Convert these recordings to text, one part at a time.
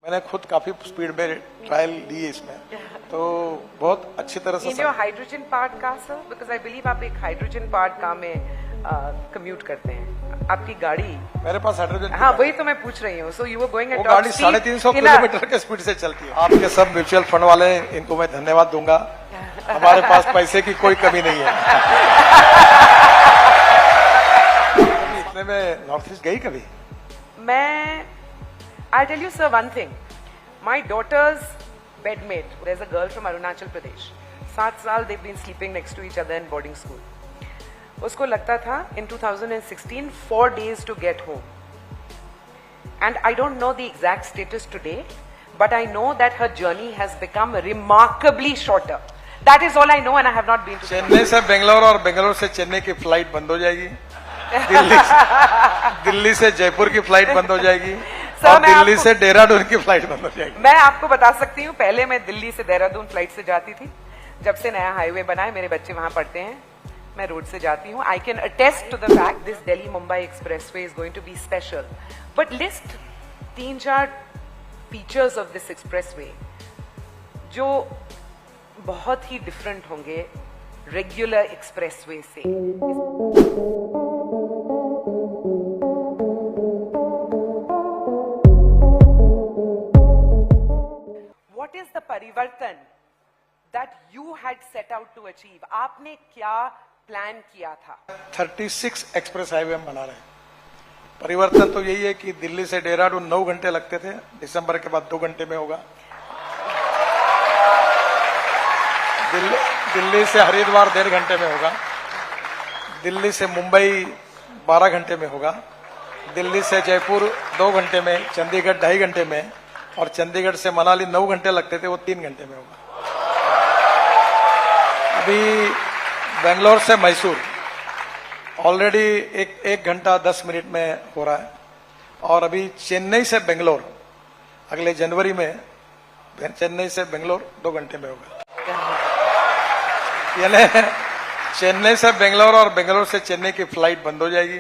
मैंने खुद काफी स्पीड में ट्रायल ली इसमें, तो बहुत अच्छी तरह से। इन योर हाइड्रोजन पार्ट का सर, बिकॉज आई बिलीव आप एक हाइड्रोजन पार्ट का में कम्यूट करते हैं, आपकी गाड़ी। मेरे पास हाइड्रोजन। हाँ, वही तो मैं पूछ रही हूँ। So you were going at वो गाड़ी 350 किलोमीटर के स्पीड से चलती है। आपके सब म्यूचुअल फंड वाले, इनको मैं धन्यवाद दूंगा। हमारे पास पैसे की कोई कमी नहीं है। इतने में नॉर्थ ईस्ट गई कभी? मैं I'll tell you sir one thing. My daughter's bedmate, there's a girl from Arunachal Pradesh. 7 साल they've been sleeping next to each other in boarding school. उसको लगता था in 2016 4 days to get home. And I don't know the exact status today, but I know that her journey has become remarkably shorter. That is all I know and I have not been to Chennai से बेंगलोर और बेंगलोर से चेन्नई की flight बंद हो जाएगी। दिल्ली से जयपुर की flight बंद हो जाएगी और दिल्ली से देहरादून की फ्लाइट बंद हो जाएगी। मैं आपको बता सकती हूँ, पहले मैं दिल्ली से देहरादून फ्लाइट से जाती थी। जब से नया हाईवे बना है, मेरे बच्चे वहां पढ़ते हैं, मैं रोड से जाती हूँ। I can attest to the fact this Delhi Mumbai expressway is going to be special. But list 3-4 features of this expressway जो बहुत ही डिफरेंट होंगे रेगुलर एक्सप्रेसवे से। What is the परिवर्तन that you had set out to achieve? आपने क्या plan किया था? 36 एक्सप्रेस हाईवे हम बना रहे हैं। परिवर्तन तो यही है कि दिल्ली से देहरादून 9 घंटे लगते थे, दिसंबर के बाद 2 घंटे में होगा। दिल्ली से हरिद्वार 1.5 घंटे में होगा। दिल्ली से मुंबई 12 घंटे में होगा। दिल्ली से जयपुर 2 घंटे में, चंडीगढ़ 2.5 घंटे में, और चंडीगढ़ से मनाली 9 घंटे लगते थे, वो 3 घंटे में होगा। अभी बेंगलोर से मैसूर ऑलरेडी 1 घंटा 10 मिनट में हो रहा है, और अभी चेन्नई से बेंगलोर अगले जनवरी में, चेन्नई से बेंगलोर 2 घंटे में होगा। यानी चेन्नई से बेंगलोर और बेंगलोर से चेन्नई की फ्लाइट बंद हो जाएगी।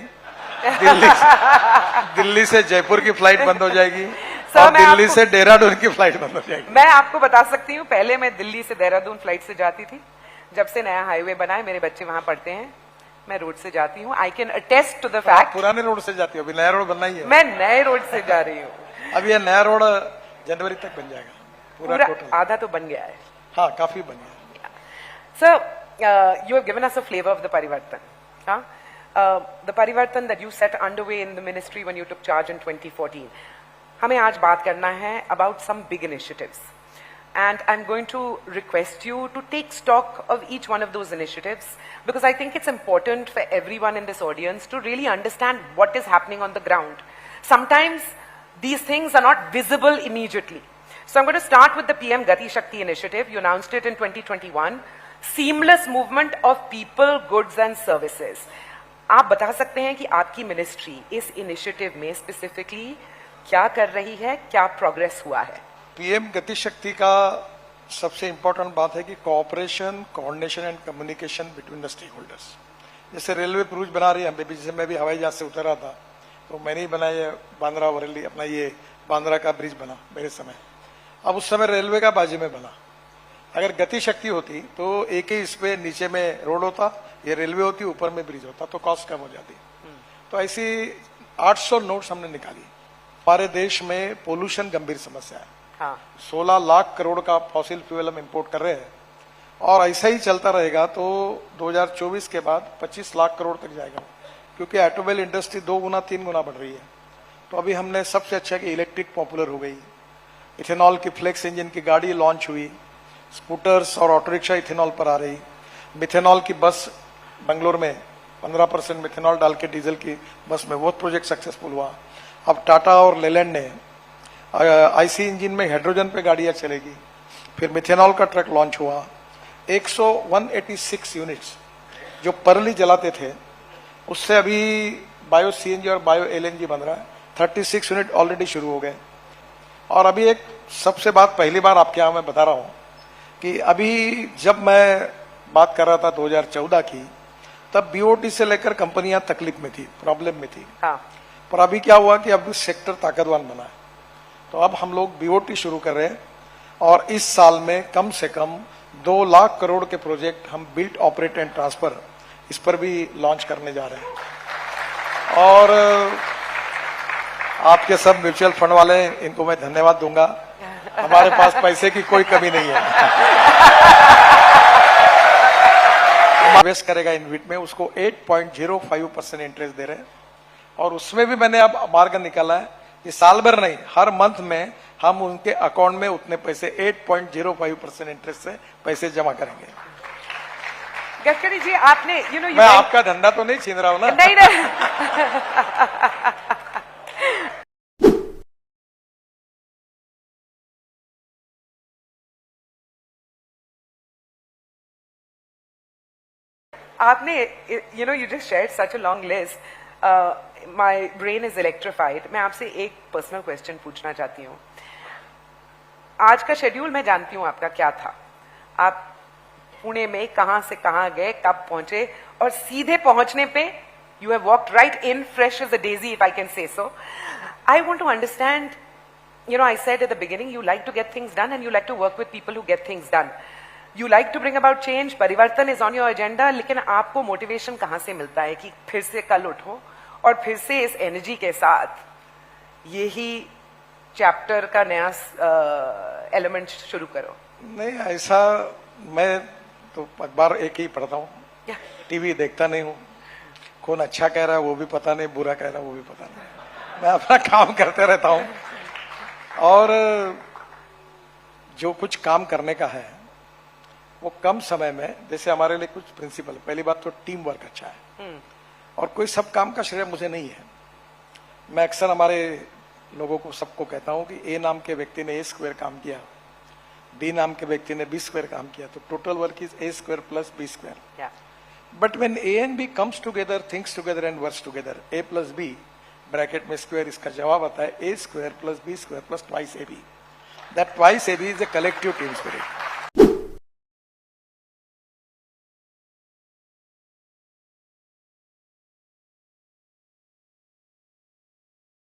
दिल्ली से जयपुर की फ्लाइट बंद हो जाएगी और दिल्ली से देहरादून की फ्लाइट बंद हो जाएगी। मैं आपको बता सकती हूँ, पहले मैं दिल्ली से देहरादून फ्लाइट से जाती थी। जब से नया हाईवे बना है, मेरे बच्चे वहां पढ़ते हैं, मैं रोड से जाती हूँ। I can attest to the fact. पुराने रोड से जाती हो, अभी नया रोड बनना ही है। मैं नए रोड से जा रही हूँ। अब ये नया रोड जनवरी तक बन जाएगा, पूरा टोटल। आधा तो बन गया है। हाँ, काफी बन गया। Sir, you have given us a flavor of the Parivartan. The Parivartan that you set underway in the ministry when you took charge in 2014. हमें आज बात करना है about some big initiatives. And I'm going to request you to take stock of each one of those initiatives, because I think it's important for everyone in this audience to really understand what is happening on the ground. Sometimes these things are not visible immediately. So I'm going to start with the PM Gati Shakti initiative. You announced it in 2021. Seamless movement of people, goods and services. आप बता सकते हैं कि आपकी ministry इस initiative में specifically क्या कर रही है, क्या प्रोग्रेस हुआ है? पीएम गति शक्ति का सबसे इंपॉर्टेंट बात है कि cooperation, coordination and communication between the stakeholders. जैसे रेलवे ब्रिज बना रही है, जैसे मैं भी हवाई जहाज से उतर रहा था, तो मैंने ही बनाया बांद्रा वरेली, अपना ये बांद्रा का ब्रिज बना मेरे समय। अब उस समय रेलवे का बाजू में बना। अगर गति शक्ति होती तो एक ही इस पे नीचे में रोड होता, ये रेलवे होती, ऊपर में ब्रिज होता, तो कॉस्ट कम हो जाती। तो ऐसी 800 नोट्स हमने निकाली। हमारे देश में पोल्यूशन गंभीर समस्या है। हाँ। 16 लाख करोड़ का फॉसिल फ्यूल हम इंपोर्ट कर रहे हैं, और ऐसा ही चलता रहेगा तो 2024 के बाद 25 लाख करोड़ तक जाएगा, क्योंकि ऑटोमोबाइल इंडस्ट्री 2 गुना 3 गुना बढ़ रही है। तो अभी हमने सबसे अच्छा कि इलेक्ट्रिक पॉपुलर हो गई, इथेनॉल की फ्लेक्स इंजन की गाड़ी लॉन्च हुई, स्कूटर्स और ऑटो रिक्शा इथेनॉल पर आ रही, मिथेनॉल की बस बेंगलोर में 15% मिथेनॉल डाल के डीजल की बस में, वो प्रोजेक्ट सक्सेसफुल हुआ। अब टाटा और लेलैंड ने आईसी इंजन में हाइड्रोजन पे गाड़ियां चलेगी। फिर मिथेनॉल का ट्रक लॉन्च हुआ। 186 यूनिट्स जो परली जलाते थे, उससे अभी बायो सीएनजी और बायो एलएनजी बन रहा है। 36 यूनिट ऑलरेडी शुरू हो गए। और अभी एक सबसे बात पहली बार आपके यहाँ मैं बता रहा हूँ कि अभी जब मैं बात कर रहा था 2014 की, तब बीओटी से लेकर कंपनियां तकलीफ में थी, प्रॉब्लम में थी। हाँ। पर अभी क्या हुआ कि अब सेक्टर ताकतवान बना है। तो अब हम लोग बीओटी शुरू कर रहे हैं और इस साल में कम से कम 2 लाख करोड़ के प्रोजेक्ट हम बिल्ट ऑपरेट एंड ट्रांसफर इस पर भी लॉन्च करने जा रहे हैं। और आपके सब म्यूचुअल फंड वाले, इनको मैं धन्यवाद दूंगा। हमारे पास पैसे की कोई कमी नहीं है। इन्वेस्ट करेगा इनविट में, उसको 8.05% इंटरेस्ट दे रहे हैं। और उसमें भी मैंने अब मार्ग निकाला है, ये साल भर नहीं, हर मंथ में हम उनके अकाउंट में उतने पैसे 8.05% इंटरेस्ट से पैसे जमा करेंगे। गडकरी जी, आपने मैं आपका धंधा तो नहीं छीन रहा हूं ना? नहीं नहीं। आपने you just shared such a long list. My brain is electrified. मैं आपसे एक पर्सनल क्वेश्चन पूछना चाहती हूँ। आज का शेड्यूल मैं जानती हूँ आपका क्या था। आप पुणे में कहां से कहां गए, कब पहुंचे, और सीधे पहुंचने पे you have walked right in, fresh as a daisy, if I can say so. I want to understand, I said at the beginning, you like to get things done and you like to work with people who get things done. You like to bring about change, परिवर्तन is on your agenda, लेकिन आपको motivation कहां से मिलता है कि फिर से कल उठो और फिर से इस एनर्जी के साथ यही चैप्टर का नया एलिमेंट शुरू करो? नहीं, ऐसा मैं तो अखबार एक ही पढ़ता हूँ, टीवी देखता नहीं हूँ। कौन अच्छा कह रहा है वो भी पता नहीं, बुरा कह रहा है वो भी पता नहीं। मैं अपना काम करते रहता हूँ और जो कुछ काम करने का है वो कम समय में, जैसे हमारे लिए कुछ प्रिंसिपल, पहली बात तो टीम वर्क अच्छा है और कोई सब काम का श्रेय मुझे नहीं है। मैं अक्सर हमारे लोगों को सबको कहता हूं कि ए नाम के व्यक्ति ने A² काम किया, बी नाम के व्यक्ति ने B² काम किया, तो total work is A² plus B²। But when A and B comes together, thinks together and works together, A plus B bracket में स्क्वायर, इसका जवाब आता है A² plus B² plus twice AB। That twice AB is a collective team spirit.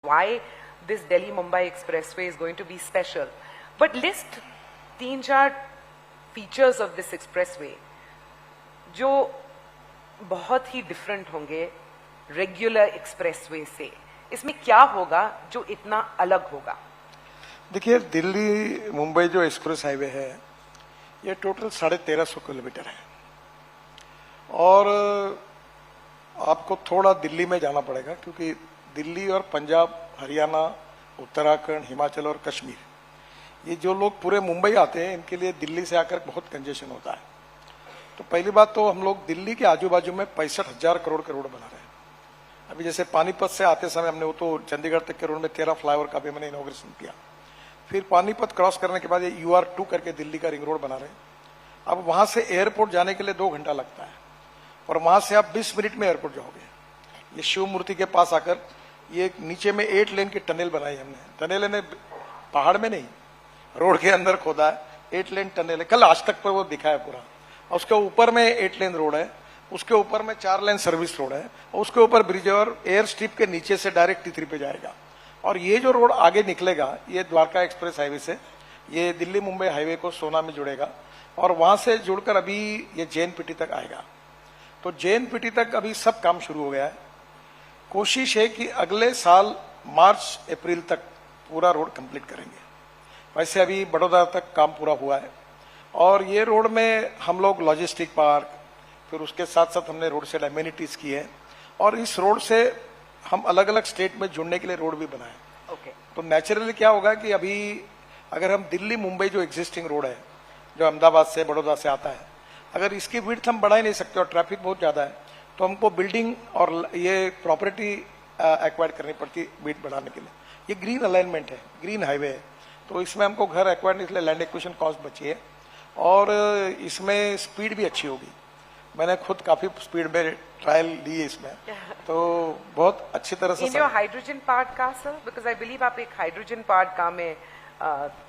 Why this Delhi-Mumbai expressway is going to be special. But list 3-4 features of this expressway जो बहुत ही different होंगे regular expressway से। इसमें क्या होगा जो इतना अलग होगा? देखिए, दिल्ली मुंबई जो एक्सप्रेस हाईवे है ये टोटल 1350 किलोमीटर है और आपको थोड़ा दिल्ली में जाना पड़ेगा क्योंकि दिल्ली और पंजाब, हरियाणा, उत्तराखंड, हिमाचल और कश्मीर, ये जो लोग पूरे मुंबई आते हैं इनके लिए दिल्ली से आकर बहुत कंजेशन होता है। तो पहली बात तो हम लोग दिल्ली के आजू बाजू में 65,000 करोड़ के रोड बना रहे हैं। अभी जैसे पानीपत से आते समय हमने वो तो चंडीगढ़ तक के रोड में 13 फ्लाईओवर का भी मैंने इनॉग्रेशन किया। फिर पानीपत क्रॉस करने के बाद ये UR2 करके दिल्ली का रिंग रोड बना रहे हैं। अब वहां से एयरपोर्ट जाने के लिए 2 घंटा लगता है और वहां से आप 20 मिनट में एयरपोर्ट जाओगे। ये शिव मूर्ति के पास आकर ये नीचे में 8 लेन की टनल बनाई हमने। टनल ने पहाड़ में नहीं, रोड के अंदर खोदा है। 8 लेन टनल है, कल आज तक पर वो दिखा है पूरा। और उसके ऊपर में 8 लेन रोड है, उसके ऊपर में 4 लेन सर्विस रोड है और उसके ऊपर ब्रिज है और एयर स्ट्रिप के नीचे से डायरेक्ट T3 पे जाएगा। और ये जो रोड आगे निकलेगा ये द्वारका एक्सप्रेस हाईवे से ये दिल्ली मुंबई हाईवे को सोना में जुड़ेगा और वहां से जुड़कर अभी ये JNPT तक आएगा। तो JNPT तक अभी सब काम शुरू हो गया है। कोशिश है कि अगले साल मार्च अप्रैल तक पूरा रोड कंप्लीट करेंगे। वैसे अभी बड़ौदा तक काम पूरा हुआ है और ये रोड में हम लोग लॉजिस्टिक पार्क, फिर उसके साथ साथ हमने रोड साइड एमिनिटीज की है और इस रोड से हम अलग अलग स्टेट में जुड़ने के लिए रोड भी बनाए। Okay. तो नेचुरली क्या होगा कि अभी अगर हम दिल्ली मुंबई जो एग्जिस्टिंग रोड है जो अहमदाबाद से बड़ौदा से आता है, अगर इसकी विड्थ हम बढ़ा ही नहीं सकते और ट्रैफिक बहुत ज्यादा है तो हमको बिल्डिंग और ये प्रॉपर्टी एक्वायर करनी पड़ती है विड्थ बढ़ाने के लिए। ये ग्रीन अलाइनमेंट है, ग्रीन हाईवे है, तो इसमें हमको घर एक्वायर इसलिए लैंड एक्विजिशन कॉस्ट बची है और इसमें स्पीड भी अच्छी होगी। मैंने खुद काफी स्पीड में ट्रायल ली है इसमें, तो बहुत अच्छी तरह से। इन योर हाइड्रोजन पार्ट का सर, बिकॉज आई बिलीव आप एक हाइड्रोजन पार्ट का में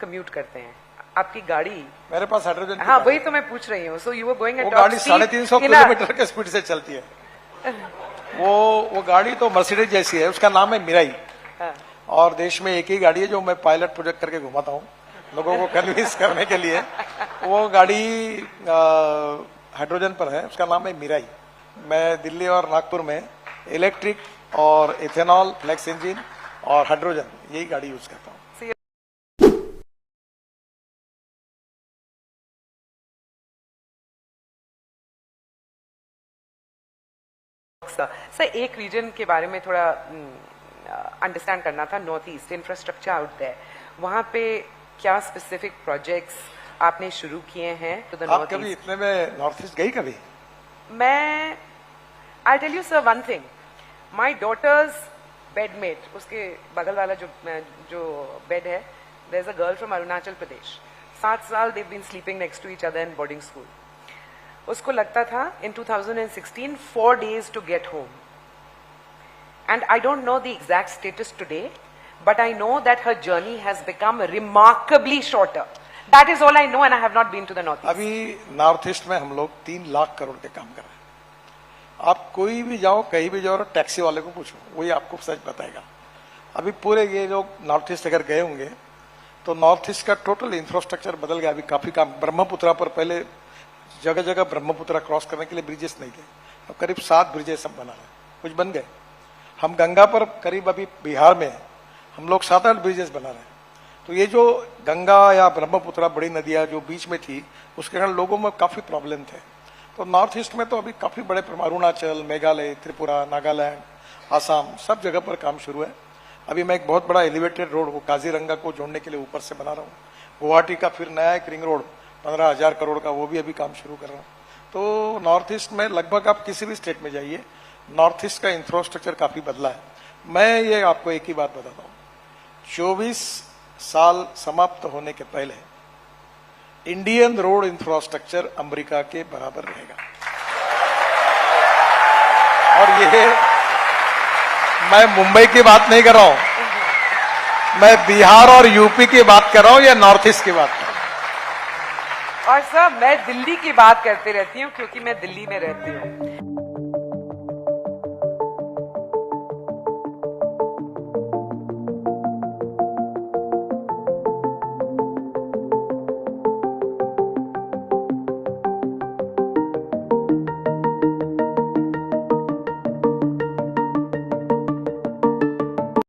कम्यूट करते हैं, आपकी गाड़ी मेरे पास हाइड्रोजन, हाँ वही तो मैं पूछ रही हूँ। So you were going at वो गाड़ी 350 किलोमीटर के स्पीड से चलती है। वो गाड़ी तो मर्सिडीज जैसी है, उसका नाम है मिराई और देश में एक ही गाड़ी है जो मैं पायलट प्रोजेक्ट करके घुमाता हूँ लोगों को कन्विंस करने के लिए। वो गाड़ी हाइड्रोजन पर है, उसका नाम है मिराई। मैं दिल्ली और नागपुर में इलेक्ट्रिक और इथेनॉल, फ्लेक्स इंजन और हाइड्रोजन यही गाड़ी यूज करता हूँ। सर एक रीजन के बारे में थोड़ा अंडरस्टैंड करना था, north east infrastructure out there, वहां पे क्या स्पेसिफिक प्रोजेक्ट्स आपने शुरू किए हैं टू द आप नॉर्थ कभी ईस्ट? इतने में नॉर्थ ईस्ट गई कभी? मैं I tell you sir one thing, my daughter's bedmate, उसके बगल वाला जो बेड है, there is a girl from Arunachal Pradesh, 7 साल they been sleeping next to each other in boarding school. उसको लगता था in 2016 4 days to get home, and I don't know the exact status today, but I know that her journey has become remarkably shorter. That is all I know, and I have not been to the northeast. अभी north east में हम लोग 3 लाख करोड़ के काम कर रहे हैं। आप कोई भी जाओ, कहीं भी जाओ, टैक्सी वाले को पूछो, वही आपको सच बताएगा। अभी पूरे ये लोग नॉर्थ ईस्ट अगर गए होंगे तो नॉर्थ ईस्ट का टोटल इंफ्रास्ट्रक्चर बदल गया। अभी काफी काम, ब्रह्मपुत्रा पर पहले जगह जगह ब्रह्मपुत्रा क्रॉस करने के लिए ब्रिजेस नहीं थे, अब करीब 7 ब्रिजेस हम बना रहे हैं, कुछ बन गए। हम गंगा पर करीब अभी बिहार में हम लोग 7-8 ब्रिजेस बना रहे हैं। तो ये जो गंगा या ब्रह्मपुत्रा बड़ी नदियां जो बीच में थी, उसके कारण लोगों में काफी प्रॉब्लम थे। तो नॉर्थ ईस्ट में तो अभी काफी बड़े अरुणाचल, मेघालय, त्रिपुरा, नागालैंड, आसाम, सब जगह पर काम शुरू है। अभी मैं एक बहुत बड़ा एलिवेटेड रोड को काजीरंगा को जोड़ने के लिए ऊपर से बना रहा हूँ। गुवाहाटी का फिर नया एक रिंग रोड 15,000 करोड़ का, वो भी अभी काम शुरू कर रहा हूँ। तो नॉर्थ ईस्ट में लगभग आप किसी भी स्टेट में जाइए, नॉर्थ ईस्ट का इंफ्रास्ट्रक्चर काफी बदला है। मैं ये आपको एक ही बात बताता हूँ, 24 साल समाप्त होने के पहले इंडियन रोड इंफ्रास्ट्रक्चर अमेरिका के बराबर रहेगा। और ये मैं मुंबई की बात नहीं कर रहा हूं, मैं बिहार और यूपी की बात कर रहा हूं या नॉर्थ ईस्ट की बात कर रहा हूं। और सर मैं दिल्ली की बात करते रहती हूँ क्योंकि मैं दिल्ली में रहती हूँ।